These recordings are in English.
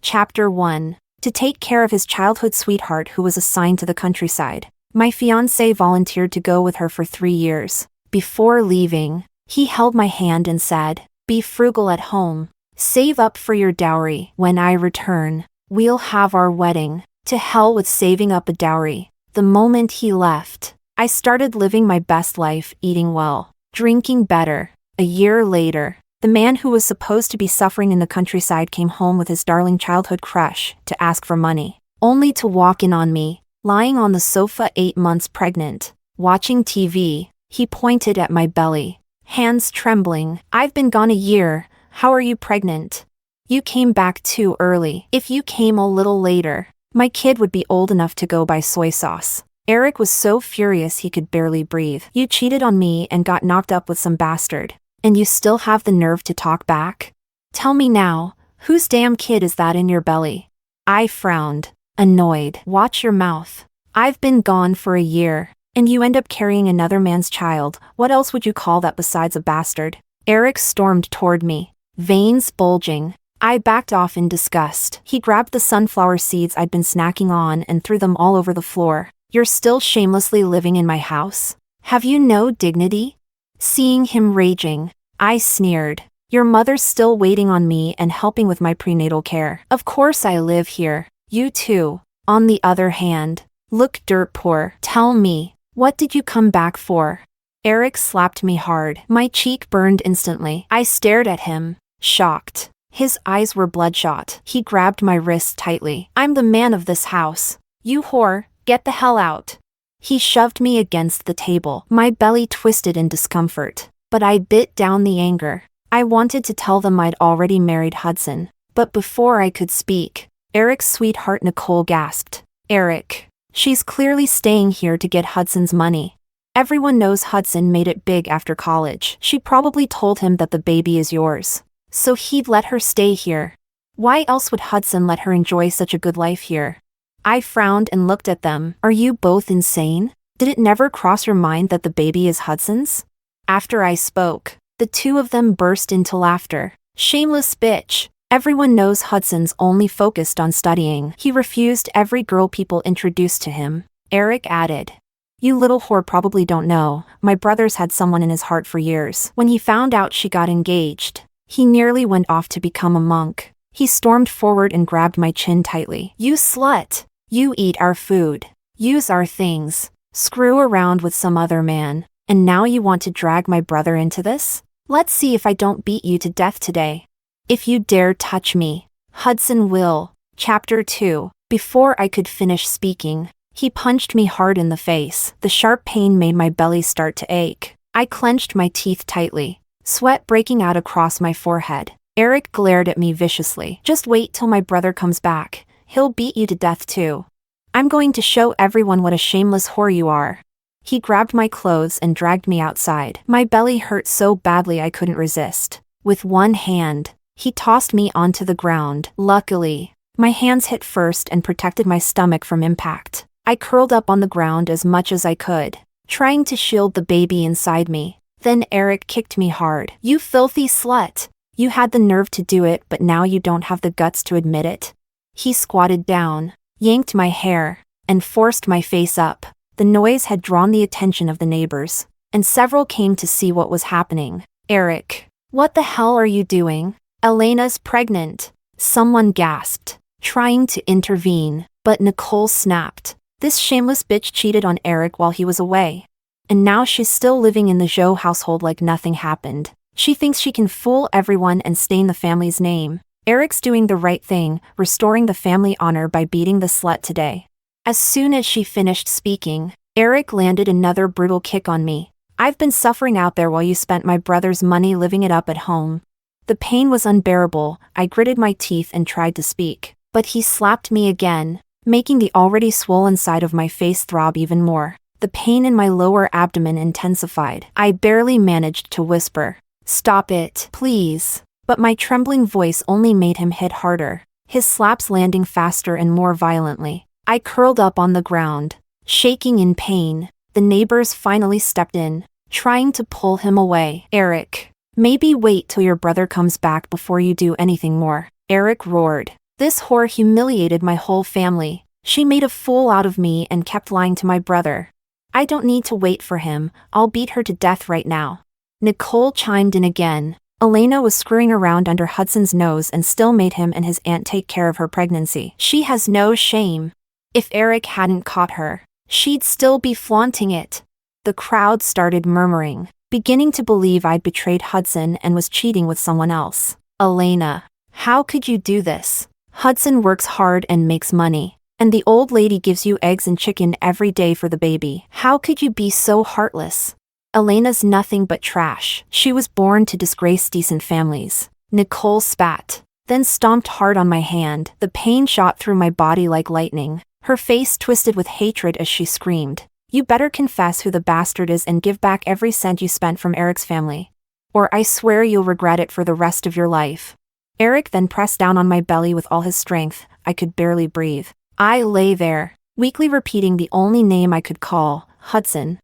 Chapter 1. To take care of his childhood sweetheart who was assigned to the countryside. My fiancé volunteered to go with her for 3 years. Before leaving, he held my hand and said, "Be frugal at home. Save up for your dowry. When I return, we'll have our wedding." To hell with saving up a dowry. The moment he left, I started living my best life, eating well, drinking better. A year later, the man who was supposed to be suffering in the countryside came home with his darling childhood crush to ask for money, only to walk in on me, lying on the sofa 8 months pregnant, watching TV. He pointed at my belly, hands trembling. "I've been gone a year. How are you pregnant? You came back too early. If you came a little later, my kid would be old enough to go buy soy sauce." Eric was so furious he could barely breathe. "You cheated on me and got knocked up with some bastard. And you still have the nerve to talk back? Tell me now, whose damn kid is that in your belly?" I frowned, annoyed. "Watch your mouth. I've been gone for a year, and you end up carrying another man's child. What else would you call that besides a bastard?" Eric stormed toward me, veins bulging. I backed off in disgust. He grabbed the sunflower seeds I'd been snacking on and threw them all over the floor. "You're still shamelessly living in my house? Have you no dignity?" Seeing him raging, I sneered. "Your mother's still waiting on me and helping with my prenatal care. Of course I live here. You too, on the other hand, look dirt poor. Tell me, what did you come back for?" Eric slapped me hard. My cheek burned instantly. I stared at him, shocked. His eyes were bloodshot. He grabbed my wrist tightly. "I'm the man of this house. You whore, get the hell out." He shoved me against the table. My belly twisted in discomfort, but I bit down the anger. I wanted to tell them I'd already married Hudson, but before I could speak, Eric's sweetheart Nicole gasped. "Eric, she's clearly staying here to get Hudson's money. Everyone knows Hudson made it big after college. She probably told him that the baby is yours, so he'd let her stay here. Why else would Hudson let her enjoy such a good life here?" I frowned and looked at them. "Are you both insane? Did it never cross your mind that the baby is Hudson's?" After I spoke, the two of them burst into laughter. "Shameless bitch. Everyone knows Hudson's only focused on studying. He refused every girl people introduced to him." Eric added, "You little whore probably don't know, my brother's had someone in his heart for years. When he found out she got engaged, he nearly went off to become a monk." He stormed forward and grabbed my chin tightly. "You slut! You eat our food, use our things, screw around with some other man, and now you want to drag my brother into this? Let's see if I don't beat you to death today. If you dare touch me, Hudson will." Chapter 2. Before I could finish speaking, he punched me hard in the face. The sharp pain made my belly start to ache. I clenched my teeth tightly, sweat breaking out across my forehead. Eric glared at me viciously. "Just wait till my brother comes back. He'll beat you to death too. I'm going to show everyone what a shameless whore you are." He grabbed my clothes and dragged me outside. My belly hurt so badly I couldn't resist. With one hand, he tossed me onto the ground. Luckily, my hands hit first and protected my stomach from impact. I curled up on the ground as much as I could, trying to shield the baby inside me. Then Eric kicked me hard. "You filthy slut! You had the nerve to do it, but now you don't have the guts to admit it." He squatted down, yanked my hair, and forced my face up. The noise had drawn the attention of the neighbors, and several came to see what was happening. "Eric, what the hell are you doing? Elena's pregnant," someone gasped, trying to intervene, but Nicole snapped. "This shameless bitch cheated on Eric while he was away. And now she's still living in the Zhou household like nothing happened. She thinks she can fool everyone and stain the family's name. Eric's doing the right thing, restoring the family honor by beating the slut today." As soon as she finished speaking, Eric landed another brutal kick on me. "I've been suffering out there while you spent my brother's money living it up at home." The pain was unbearable. I gritted my teeth and tried to speak, but he slapped me again, making the already swollen side of my face throb even more. The pain in my lower abdomen intensified. I barely managed to whisper, "Stop it, please." But my trembling voice only made him hit harder, his slaps landing faster and more violently. I curled up on the ground, shaking in pain. The neighbors finally stepped in, trying to pull him away. "Eric, maybe wait till your brother comes back before you do anything more," Eric roared. This whore humiliated my whole family. She made a fool out of me and kept lying to my brother. I don't need to wait for him, I'll beat her to death right now. Nicole chimed in again. Elena was screwing around under Hudson's nose and still made him and his aunt take care of her pregnancy. She has no shame. If Eric hadn't caught her, she'd still be flaunting it. The crowd started murmuring, beginning to believe I'd betrayed Hudson and was cheating with someone else. Elena, how could you do this? Hudson works hard and makes money, and the old lady gives you eggs and chicken every day for the baby. How could you be so heartless? Elena's nothing but trash. She was born to disgrace decent families. Nicole spat, then stomped hard on my hand. The pain shot through my body like lightning. Her face twisted with hatred as she screamed, "You better confess who the bastard is and give back every cent you spent from Eric's family, or I swear you'll regret it for the rest of your life." Eric then pressed down on my belly with all his strength. I could barely breathe. I lay there, weakly repeating the only name I could call, Hudson.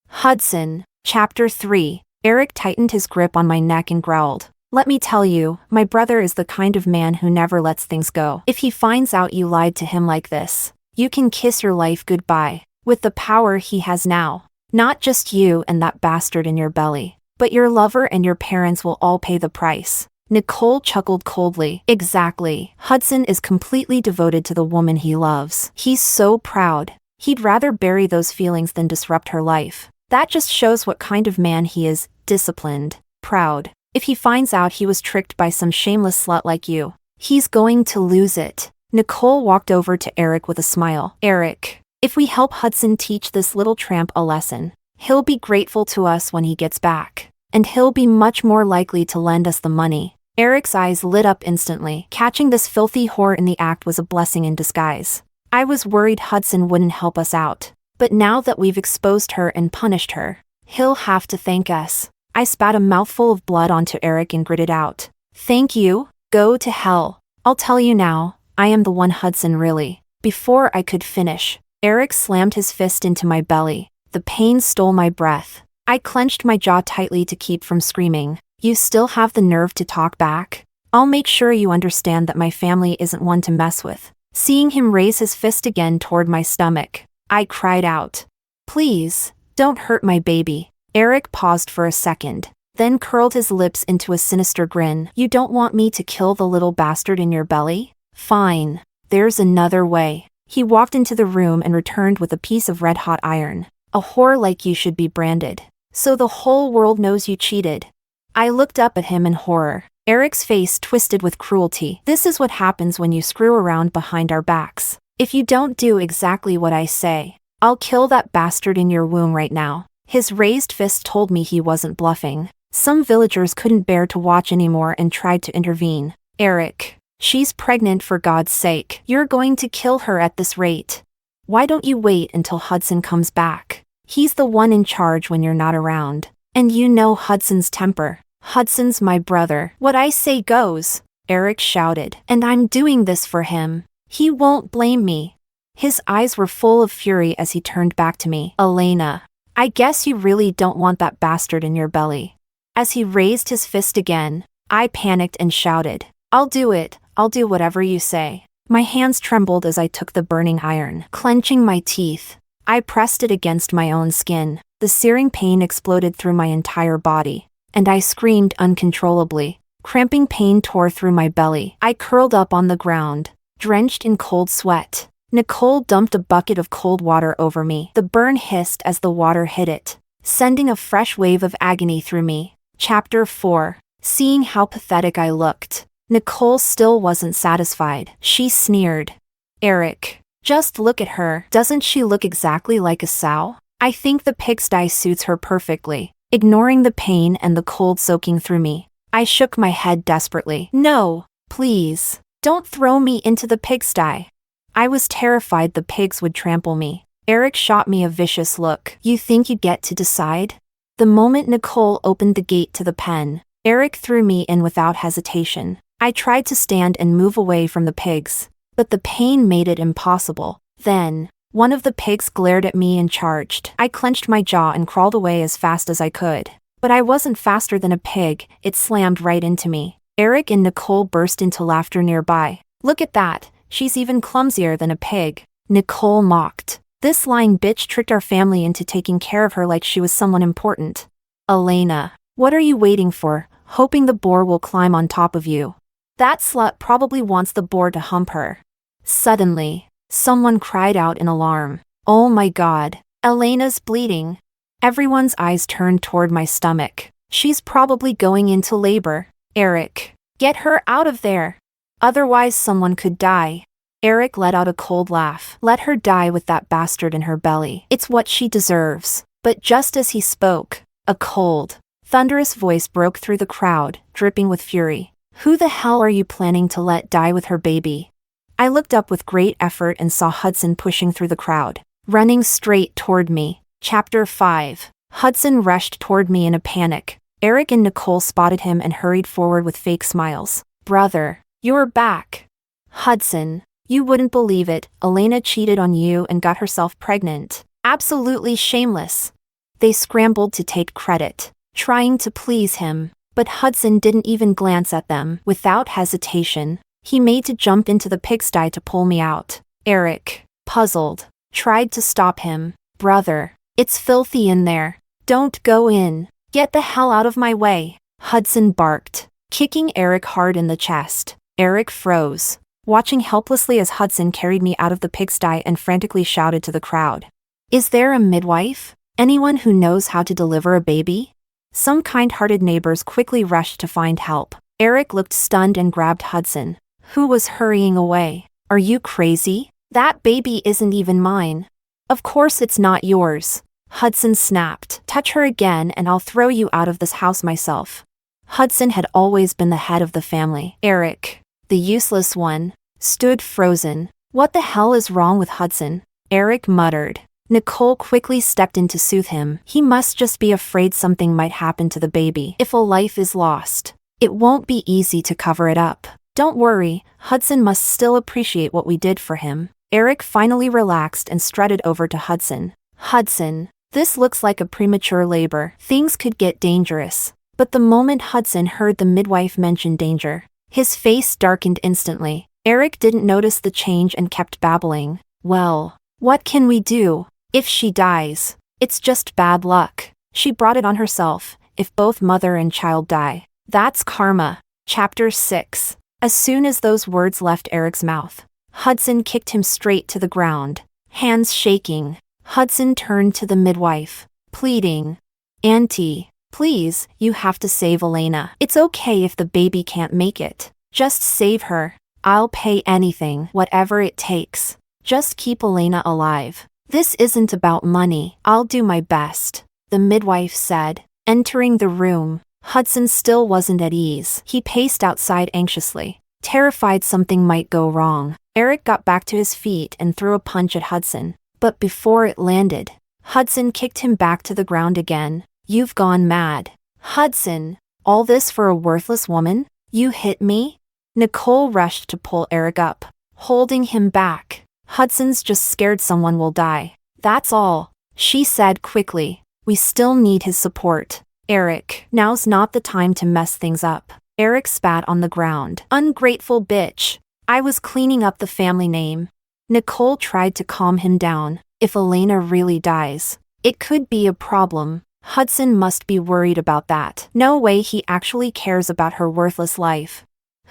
Hudson. Chapter 3. Eric tightened his grip on my neck and growled, "Let me tell you, my brother is the kind of man who never lets things go. If he finds out you lied to him like this, you can kiss your life goodbye. With the power he has now, not just you and that bastard in your belly, but your lover and your parents will all pay the price." Nicole chuckled coldly. Exactly. Hudson is completely devoted to the woman he loves. He's so proud. He'd rather bury those feelings than disrupt her life. That just shows what kind of man he is, disciplined, proud. If he finds out he was tricked by some shameless slut like you, he's going to lose it. Nicole walked over to Eric with a smile. "Eric, if we help Hudson teach this little tramp a lesson, he'll be grateful to us when he gets back, and he'll be much more likely to lend us the money." Eric's eyes lit up instantly. Catching this filthy whore in the act was a blessing in disguise. I was worried Hudson wouldn't help us out, but now that we've exposed her and punished her, he'll have to thank us. I spat a mouthful of blood onto Eric and gritted out, "Thank you? Go to hell. I'll tell you now, I am the one Hudson really." Before I could finish, Eric slammed his fist into my belly. The pain stole my breath. I clenched my jaw tightly to keep from screaming. "You still have the nerve to talk back? I'll make sure you understand that my family isn't one to mess with." Seeing him raise his fist again toward my stomach, I cried out, "Please, don't hurt my baby." Eric paused for a second, then curled his lips into a sinister grin. "You don't want me to kill the little bastard in your belly? Fine. There's another way." He walked into the room and returned with a piece of red-hot iron. "A whore like you should be branded, so the whole world knows you cheated." I looked up at him in horror. Eric's face twisted with cruelty. "This is what happens when you screw around behind our backs. If you don't do exactly what I say, I'll kill that bastard in your womb right now." His raised fist told me he wasn't bluffing. Some villagers couldn't bear to watch anymore and tried to intervene. "Eric, she's pregnant for God's sake. You're going to kill her at this rate. Why don't you wait until Hudson comes back? He's the one in charge when you're not around. And you know Hudson's temper. Hudson's my brother. What I say goes," Eric shouted. "And I'm doing this for him. He won't blame me." His eyes were full of fury as he turned back to me. "Elena, I guess you really don't want that bastard in your belly." As he raised his fist again, I panicked and shouted, "I'll do it. I'll do whatever you say." My hands trembled as I took the burning iron. Clenching my teeth, I pressed it against my own skin. The searing pain exploded through my entire body, and I screamed uncontrollably. Cramping pain tore through my belly. I curled up on the ground, drenched in cold sweat. Nicole dumped a bucket of cold water over me. The burn hissed as the water hit it, sending a fresh wave of agony through me. Chapter 4. Seeing how pathetic I looked, Nicole still wasn't satisfied. She sneered. "Eric, just look at her. Doesn't she look exactly like a sow? I think the pigsty suits her perfectly." Ignoring the pain and the cold soaking through me, I shook my head desperately. "No, please, don't throw me into the pigsty." I was terrified the pigs would trample me. Eric shot me a vicious look. "You think you get to decide?" The moment Nicole opened the gate to the pen, Eric threw me in without hesitation. I tried to stand and move away from the pigs, but the pain made it impossible. Then, one of the pigs glared at me and charged. I clenched my jaw and crawled away as fast as I could. But I wasn't faster than a pig. It slammed right into me. Eric and Nicole burst into laughter nearby. Look at that, she's even clumsier than a pig. Nicole mocked. This lying bitch tricked our family into taking care of her like she was someone important. Elena, what are you waiting for, hoping the boar will climb on top of you? That slut probably wants the boar to hump her. Suddenly, someone cried out in alarm. Oh my God, Elena's bleeding. Everyone's eyes turned toward my stomach. She's probably going into labor. Eric, get her out of there. Otherwise someone could die. Eric let out a cold laugh. Let her die with that bastard in her belly. It's what she deserves. But just as he spoke, a cold, thunderous voice broke through the crowd, dripping with fury. Who the hell are you planning to let die with her baby? I looked up with great effort and saw Hudson pushing through the crowd, running straight toward me. Chapter 5. Hudson rushed toward me in a panic. Eric and Nicole spotted him and hurried forward with fake smiles. Brother, you're back. Hudson, you wouldn't believe it, Elena cheated on you and got herself pregnant. Absolutely shameless. They scrambled to take credit, trying to please him, but Hudson didn't even glance at them. Without hesitation, he made to jump into the pigsty to pull me out. Eric, puzzled, tried to stop him. Brother, it's filthy in there. Don't go in. Get the hell out of my way. Hudson barked, kicking Eric hard in the chest. Eric froze, watching helplessly as Hudson carried me out of the pigsty and frantically shouted to the crowd. Is there a midwife? Anyone who knows how to deliver a baby? Some kind-hearted neighbors quickly rushed to find help. Eric looked stunned and grabbed Hudson, who was hurrying away. Are you crazy? That baby isn't even mine. Of course it's not yours. Hudson snapped. Touch her again and I'll throw you out of this house myself. Hudson had always been the head of the family. Eric, the useless one, stood frozen. What the hell is wrong with Hudson? Eric muttered. Nicole quickly stepped in to soothe him. He must just be afraid something might happen to the baby. If a life is lost, it won't be easy to cover it up. Don't worry, Hudson must still appreciate what we did for him. Eric finally relaxed and strutted over to Hudson. Hudson, this looks like a premature labor. Things could get dangerous. But the moment Hudson heard the midwife mention danger, his face darkened instantly. Eric didn't notice the change and kept babbling. Well, what can we do? If she dies, it's just bad luck. She brought it on herself. If both mother and child die, that's karma. Chapter 6. As soon as those words left Eric's mouth, Hudson kicked him straight to the ground. Hands shaking, Hudson turned to the midwife, pleading. Auntie, please, you have to save Elena. It's okay if the baby can't make it. Just save her. I'll pay anything, whatever it takes. Just keep Elena alive. This isn't about money. I'll do my best, the midwife said. Entering the room, Hudson still wasn't at ease. He paced outside anxiously, terrified something might go wrong. Eric got back to his feet and threw a punch at Hudson. But before it landed, Hudson kicked him back to the ground again. You've gone mad. Hudson, all this for a worthless woman? You hit me? Nicole rushed to pull Eric up, holding him back. Hudson's just scared someone will die. That's all, she said quickly. We still need his support. Eric, now's not the time to mess things up. Eric spat on the ground. Ungrateful bitch. I was cleaning up the family name. Nicole tried to calm him down. If Elena really dies, it could be a problem. Hudson must be worried about that. No way he actually cares about her worthless life.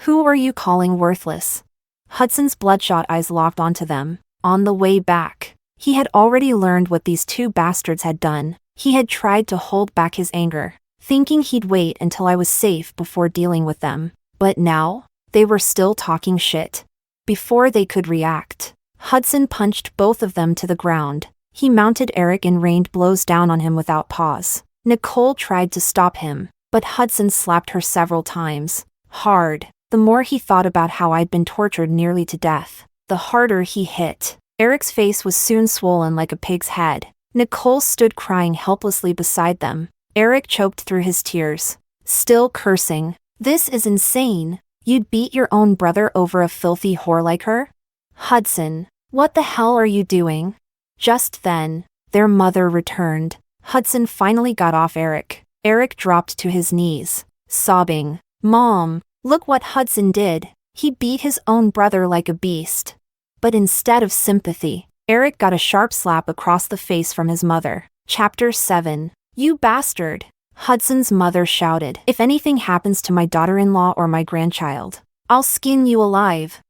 Who are you calling worthless? Hudson's bloodshot eyes locked onto them. On the way back, he had already learned what these two bastards had done. He had tried to hold back his anger, thinking he'd wait until I was safe before dealing with them. But now, they were still talking shit. Before they could react, Hudson punched both of them to the ground. He mounted Eric and rained blows down on him without pause. Nicole tried to stop him, but Hudson slapped her several times. Hard. The more he thought about how I'd been tortured nearly to death, the harder he hit. Eric's face was soon swollen like a pig's head. Nicole stood crying helplessly beside them. Eric choked through his tears, still cursing. This is insane. You'd beat your own brother over a filthy whore like her? Hudson, what the hell are you doing? Just then, their mother returned. Hudson finally got off Eric. Eric dropped to his knees, sobbing. Mom, look what Hudson did. He beat his own brother like a beast. But instead of sympathy, Eric got a sharp slap across the face from his mother. Chapter 7. You bastard! Hudson's mother shouted. If anything happens to my daughter-in-law or my grandchild, I'll skin you alive.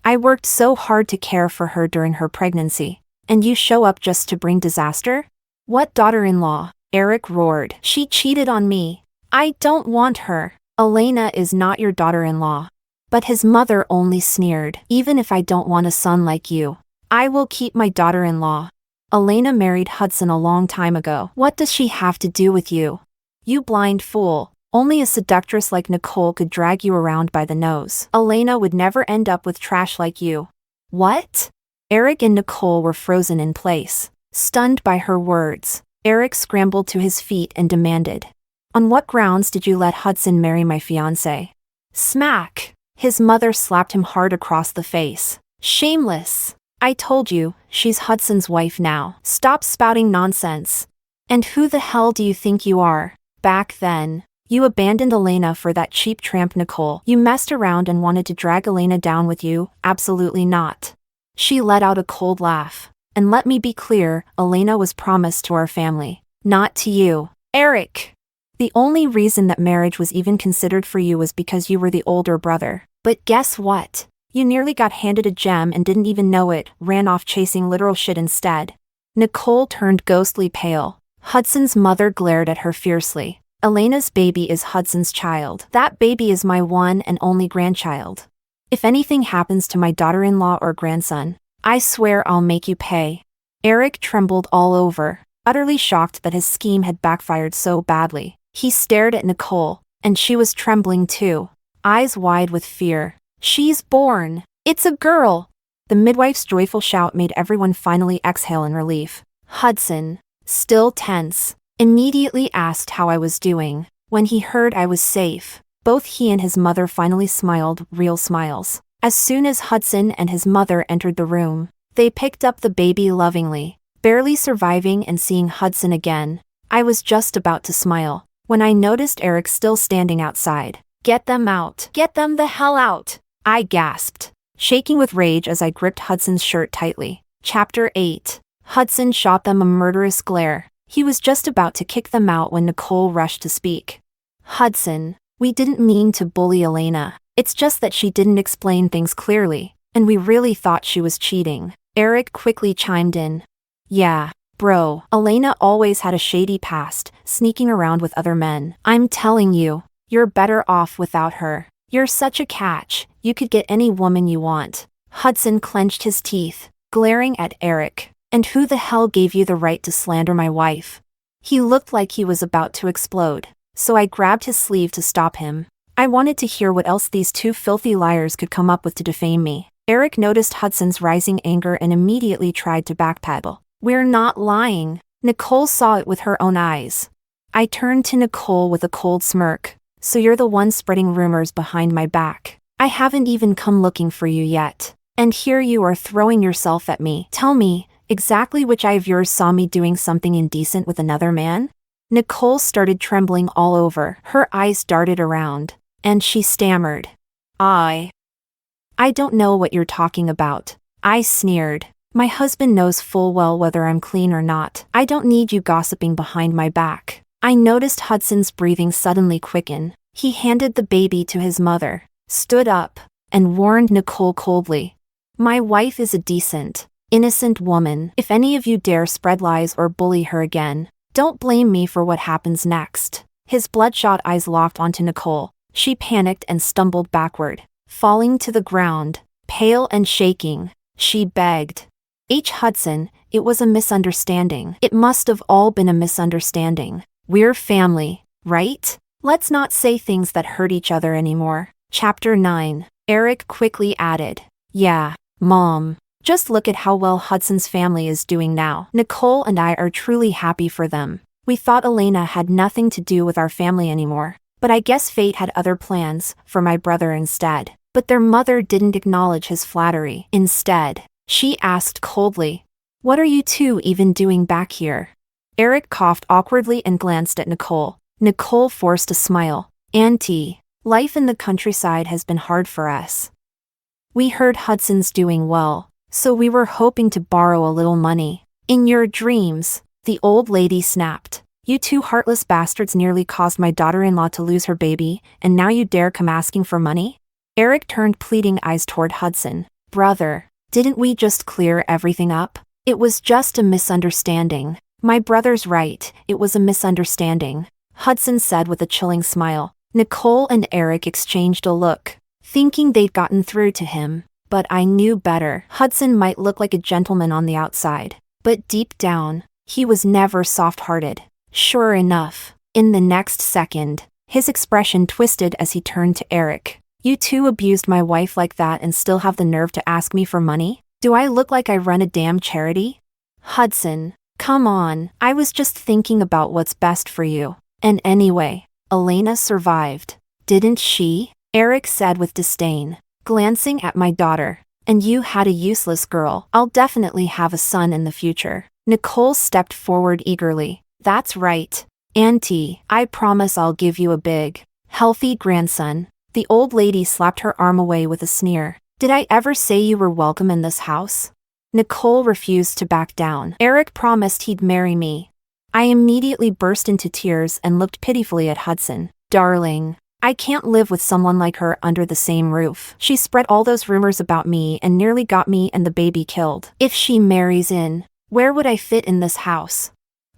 I worked so hard to care for her during her pregnancy, and you show up just to bring disaster? What daughter-in-law? Eric roared. She cheated on me. I don't want her. Elena is not your daughter-in-law. But his mother only sneered. Even if I don't want a son like you, I will keep my daughter-in-law. Elena married Hudson a long time ago. What does she have to do with you? You blind fool. Only a seductress like Nicole could drag you around by the nose. Elena would never end up with trash like you. What? Eric and Nicole were frozen in place. Stunned by her words, Eric scrambled to his feet and demanded, on what grounds did you let Hudson marry my fiancé? Smack! His mother slapped him hard across the face. Shameless! I told you, she's Hudson's wife now. Stop spouting nonsense. And who the hell do you think you are? Back then, you abandoned Elena for that cheap tramp Nicole. You messed around and wanted to drag Elena down with you? Absolutely not. She let out a cold laugh. And let me be clear, Elena was promised to our family, not to you. Eric! The only reason that marriage was even considered for you was because you were the older brother. But guess what? You nearly got handed a gem and didn't even know it, ran off chasing literal shit instead. Nicole turned ghostly pale. Hudson's mother glared at her fiercely. Elena's baby is Hudson's child. That baby is my one and only grandchild. If anything happens to my daughter-in-law or grandson, I swear I'll make you pay. Eric trembled all over, utterly shocked that his scheme had backfired so badly. He stared at Nicole, and she was trembling too, eyes wide with fear. She's born! It's a girl! The midwife's joyful shout made everyone finally exhale in relief. Hudson, still tense, immediately asked how I was doing. When he heard I was safe, both he and his mother finally smiled, real smiles. As soon as Hudson and his mother entered the room, they picked up the baby lovingly, barely surviving and seeing Hudson again. I was just about to smile when I noticed Eric still standing outside. Get them out! Get them the hell out! I gasped, shaking with rage as I gripped Hudson's shirt tightly. Chapter 8. Hudson shot them a murderous glare. He was just about to kick them out when Nicole rushed to speak. Hudson, we didn't mean to bully Elena. It's just that she didn't explain things clearly, and we really thought she was cheating. Eric quickly chimed in. Yeah, bro, Elena always had a shady past, sneaking around with other men. I'm telling you, you're better off without her. You're such a catch, you could get any woman you want. Hudson clenched his teeth, glaring at Eric. And who the hell gave you the right to slander my wife? He looked like he was about to explode, so I grabbed his sleeve to stop him. I wanted to hear what else these two filthy liars could come up with to defame me. Eric noticed Hudson's rising anger and immediately tried to backpedal. We're not lying. Nicole saw it with her own eyes. I turned to Nicole with a cold smirk. So you're the one spreading rumors behind my back. I haven't even come looking for you yet. And here you are throwing yourself at me. Tell me, exactly which eye of yours saw me doing something indecent with another man? Nicole started trembling all over. Her eyes darted around, and she stammered. I don't know what you're talking about. I sneered. My husband knows full well whether I'm clean or not. I don't need you gossiping behind my back. I noticed Hudson's breathing suddenly quicken. He handed the baby to his mother, stood up, and warned Nicole coldly. My wife is a decent, innocent woman. If any of you dare spread lies or bully her again, don't blame me for what happens next. His bloodshot eyes locked onto Nicole. She panicked and stumbled backward, falling to the ground, pale and shaking. She begged. Hudson, it was a misunderstanding. It must have all been a misunderstanding. We're family, right? Let's not say things that hurt each other anymore. Chapter 9. Eric quickly added. Yeah, Mom. Just look at how well Hudson's family is doing now. Nicole and I are truly happy for them. We thought Elena had nothing to do with our family anymore, but I guess fate had other plans for my brother instead. But their mother didn't acknowledge his flattery. Instead, she asked coldly, what are you two even doing back here? Eric coughed awkwardly and glanced at Nicole. Nicole forced a smile. Auntie, life in the countryside has been hard for us. We heard Hudson's doing well, so we were hoping to borrow a little money. In your dreams, the old lady snapped. You two heartless bastards nearly caused my daughter-in-law to lose her baby, and now you dare come asking for money? Eric turned pleading eyes toward Hudson. Brother, didn't we just clear everything up? It was just a misunderstanding. My brother's right, it was a misunderstanding, Hudson said with a chilling smile. Nicole and Eric exchanged a look, thinking they'd gotten through to him. But I knew better. Hudson might look like a gentleman on the outside, but deep down, he was never soft-hearted. Sure enough, in the next second, his expression twisted as he turned to Eric. You two abused my wife like that and still have the nerve to ask me for money? Do I look like I run a damn charity? Hudson, come on, I was just thinking about what's best for you. And anyway, Elena survived, didn't she? Eric said with disdain, glancing at my daughter. And you had a useless girl. I'll definitely have a son in the future. Nicole stepped forward eagerly. That's right, Auntie, I promise I'll give you a big, healthy grandson. The old lady slapped her arm away with a sneer. Did I ever say you were welcome in this house? Nicole refused to back down. Eric promised he'd marry me. I immediately burst into tears and looked pitifully at Hudson. Darling, I can't live with someone like her under the same roof. She spread all those rumors about me and nearly got me and the baby killed. If she marries in, where would I fit in this house?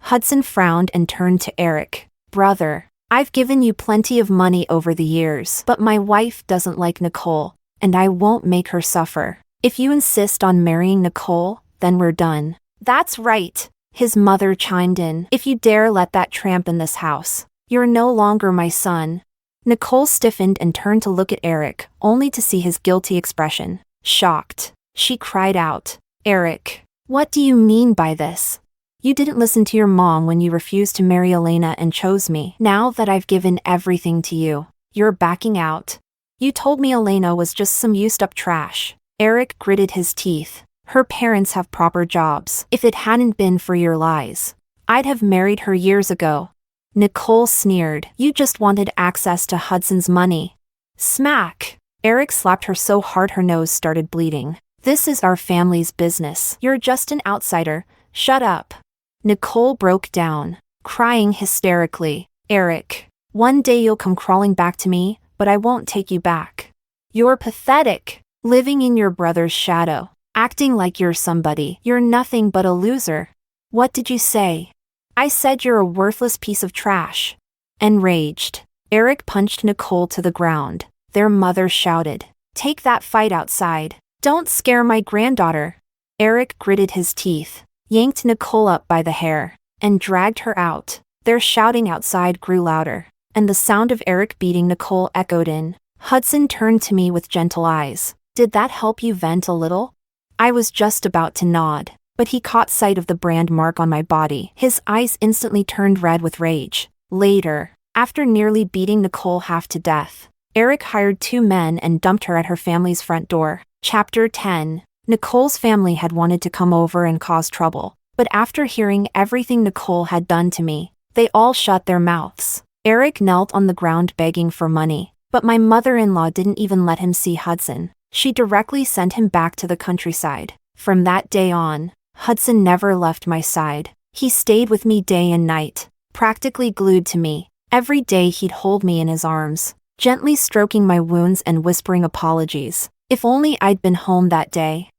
Hudson frowned and turned to Eric. Brother, I've given you plenty of money over the years, but my wife doesn't like Nicole, and I won't make her suffer. If you insist on marrying Nicole, then we're done. That's right, his mother chimed in. If you dare let that tramp in this house, you're no longer my son. Nicole stiffened and turned to look at Eric, only to see his guilty expression. Shocked, she cried out, Eric, what do you mean by this? You didn't listen to your mom when you refused to marry Elena and chose me. Now that I've given everything to you, you're backing out. You told me Elena was just some used-up trash. Eric gritted his teeth. Her parents have proper jobs. If it hadn't been for your lies, I'd have married her years ago. Nicole sneered. You just wanted access to Hudson's money. Smack! Eric slapped her so hard her nose started bleeding. This is our family's business. You're just an outsider. Shut up. Nicole broke down, crying hysterically. Eric, one day you'll come crawling back to me, but I won't take you back. You're pathetic, living in your brother's shadow, acting like you're somebody. You're nothing but a loser. What did you say? I said you're a worthless piece of trash. Enraged, Eric punched Nicole to the ground. Their mother shouted, Take that fight outside. Don't scare my granddaughter. Eric gritted his teeth, yanked Nicole up by the hair, and dragged her out. Their shouting outside grew louder, and the sound of Eric beating Nicole echoed in. Hudson turned to me with gentle eyes. Did that help you vent a little? I was just about to nod, but he caught sight of the brand mark on my body. His eyes instantly turned red with rage. Later, after nearly beating Nicole half to death, Eric hired 2 men and dumped her at her family's front door. Chapter 10. Nicole's family had wanted to come over and cause trouble, but after hearing everything Nicole had done to me, they all shut their mouths. Eric knelt on the ground begging for money, but my mother-in-law didn't even let him see Hudson. She directly sent him back to the countryside. From that day on, Hudson never left my side. He stayed with me day and night, practically glued to me. Every day he'd hold me in his arms, gently stroking my wounds and whispering apologies. If only I'd been home that day.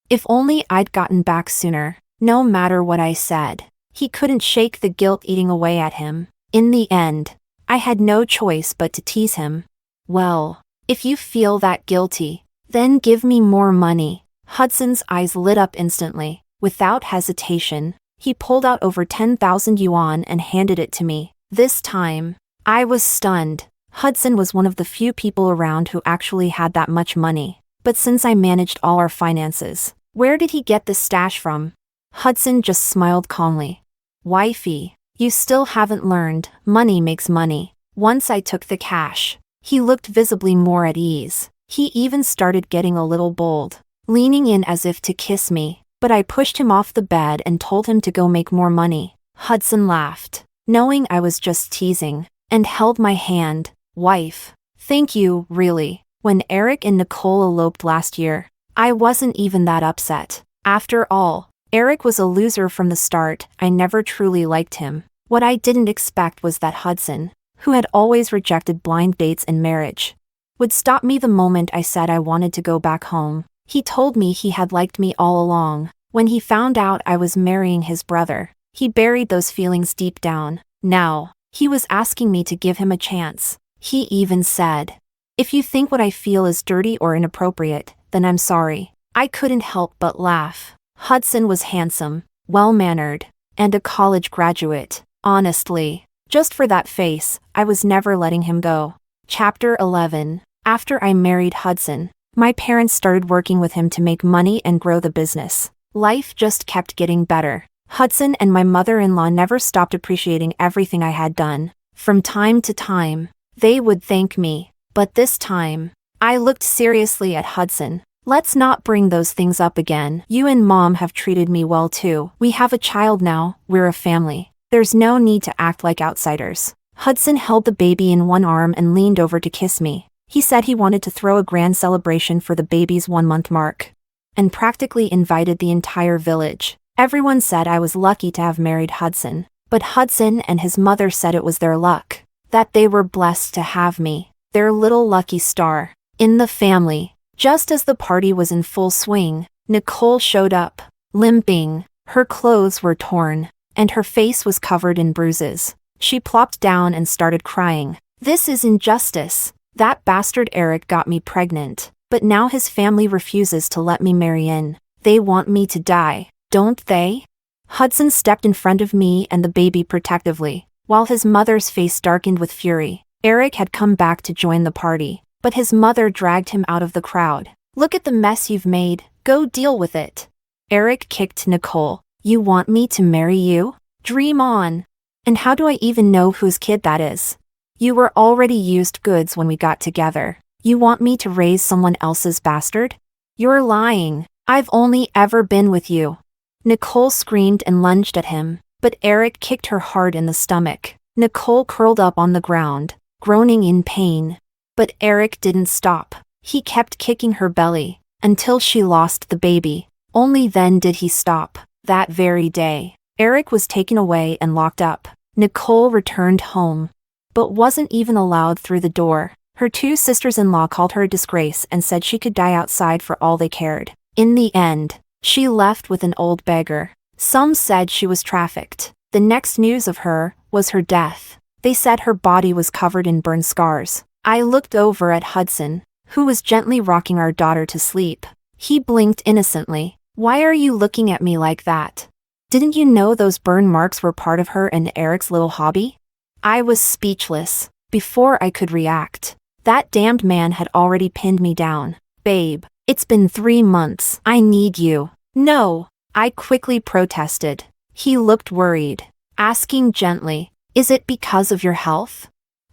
If only I'd gotten back sooner. No matter what I said, he couldn't shake the guilt eating away at him. In the end, I had no choice but to tease him. Well, if you feel that guilty, then give me more money. Hudson's eyes lit up instantly. Without hesitation, he pulled out over 10,000 yuan and handed it to me. This time, I was stunned. Hudson was one of the few people around who actually had that much money. But since I managed all our finances, where did he get this stash from? Hudson just smiled calmly. Wifey, you still haven't learned, money makes money. Once I took the cash, he looked visibly more at ease. He even started getting a little bold, leaning in as if to kiss me, but I pushed him off the bed and told him to go make more money. Hudson laughed, knowing I was just teasing, and held my hand. Wife, thank you, really. When Eric and Nicole eloped last year, I wasn't even that upset. After all, Eric was a loser from the start. I never truly liked him. What I didn't expect was that Hudson, who had always rejected blind dates and marriage, would stop me the moment I said I wanted to go back home. He told me he had liked me all along. When he found out I was marrying his brother, he buried those feelings deep down. Now, he was asking me to give him a chance. He even said, "If you think what I feel is dirty or inappropriate, then I'm sorry." I couldn't help but laugh. Hudson was handsome, well-mannered, and a college graduate. Honestly, just for that face, I was never letting him go. Chapter 11. After I married Hudson, my parents started working with him to make money and grow the business. Life just kept getting better. Hudson and my mother-in-law never stopped appreciating everything I had done. From time to time, they would thank me. But this time, I looked seriously at Hudson. "Let's not bring those things up again. You and Mom have treated me well too. We have a child now, we're a family. There's no need to act like outsiders." Hudson held the baby in one arm and leaned over to kiss me. He said he wanted to throw a grand celebration for the baby's 1-month mark, and practically invited the entire village. Everyone said I was lucky to have married Hudson, but Hudson and his mother said it was their luck, that they were blessed to have me, their little lucky star, in the family. Just as the party was in full swing, Nicole showed up, limping. Her clothes were torn, and her face was covered in bruises. She plopped down and started crying. "This is injustice. That bastard Eric got me pregnant, but now his family refuses to let me marry in. They want me to die, don't they?" Hudson stepped in front of me and the baby protectively, while his mother's face darkened with fury. Eric had come back to join the party, but his mother dragged him out of the crowd. "Look at the mess you've made, go deal with it." Eric kicked Nicole. "You want me to marry you? Dream on. And how do I even know whose kid that is? You were already used goods when we got together. You want me to raise someone else's bastard? You're lying. I've only ever been with you." Nicole screamed and lunged at him, but Eric kicked her hard in the stomach. Nicole curled up on the ground, groaning in pain. But Eric didn't stop. He kept kicking her belly, until she lost the baby. Only then did he stop. That very day, Eric was taken away and locked up. Nicole returned home, but wasn't even allowed through the door. Her 2 sisters-in-law called her a disgrace and said she could die outside for all they cared. In the end, she left with an old beggar. Some said she was trafficked. The next news of her was her death. They said her body was covered in burn scars. I looked over at Hudson, who was gently rocking our daughter to sleep. He blinked innocently. "Why are you looking at me like that? Didn't you know those burn marks were part of her and Eric's little hobby?" I was speechless. Before I could react, that damned man had already pinned me down. "Babe, it's been 3 months. I need you." "No," I quickly protested. He looked worried, asking gently, "Is it because of your health?"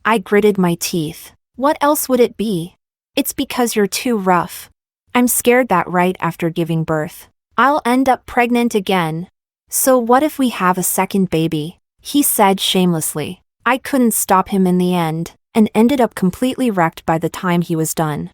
I gritted my teeth. "What else would it be? It's because you're too rough. I'm scared that right after giving birth, I'll end up pregnant again. So what if we have a second baby?" he said shamelessly. I couldn't stop him in the end, and ended up completely wrecked by the time he was done.